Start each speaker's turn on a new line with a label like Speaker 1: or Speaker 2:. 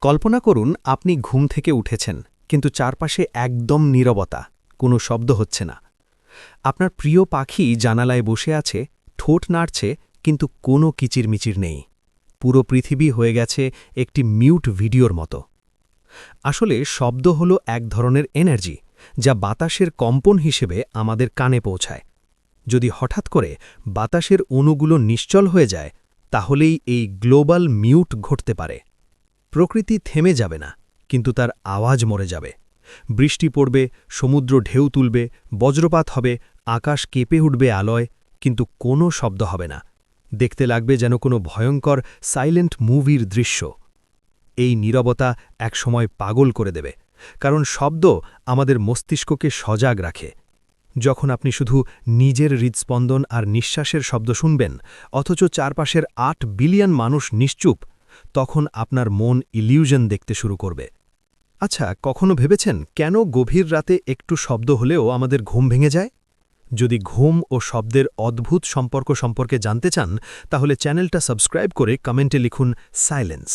Speaker 1: কল্পনা করুন আপনি ঘুম থেকে উঠেছেন কিন্তু চারপাশে একদম নীরবতা, কোনো শব্দ হচ্ছে না। আপনার প্রিয় পাখি জানালায় বসে আছে, ঠোঁট নাড়ছে, কিন্তু কোনো কিচিরমিচির নেই। পুরো পৃথিবী হয়ে গেছে একটি মিউট ভিডিওর মতো। আসলে শব্দ হলো এক ধরনের এনার্জি, যা বাতাসের কম্পন হিসেবে আমাদের কানে পৌঁছায়। যদি হঠাৎ করে বাতাসের অণুগুলো নিশ্চল হয়ে যায়, তাহলেই এই গ্লোবাল মিউট ঘটতে পারে। প্রকৃতি থেমে যাবে না, কিন্তু তার আওয়াজ মরে যাবে। বৃষ্টি পড়বে, সমুদ্র ঢেউ তুলবে, বজ্রপাত হবে, আকাশ কেঁপে উঠবে আলোয়, কিন্তু কোনো শব্দ হবে না। দেখতে লাগবে যেন কোনো ভয়ঙ্কর সাইলেন্ট মুভির দৃশ্য। এই নীরবতা একসময় পাগল করে দেবে, কারণ শব্দ আমাদের মস্তিষ্ককে সজাগ রাখে। যখন আপনি শুধু নিজের হৃদস্পন্দন আর নিঃশ্বাসের শব্দ শুনবেন, অথচ চারপাশের ৮ বিলিয়ন মানুষ নিশ্চুপ, তখন আপনার মন ইলিউশন দেখতে শুরু করবে। আচ্ছা, কখনো ভেবেছেন কেন গভীর রাতে একটু শব্দ হলেও আমাদের ঘুম ভেঙে যায়? যদি ঘুম ও শব্দের অদ্ভুত সম্পর্কে জানতে চান, তাহলে চ্যানেলটা সাবস্ক্রাইব করে কমেন্টে লিখুন সাইলেন্স।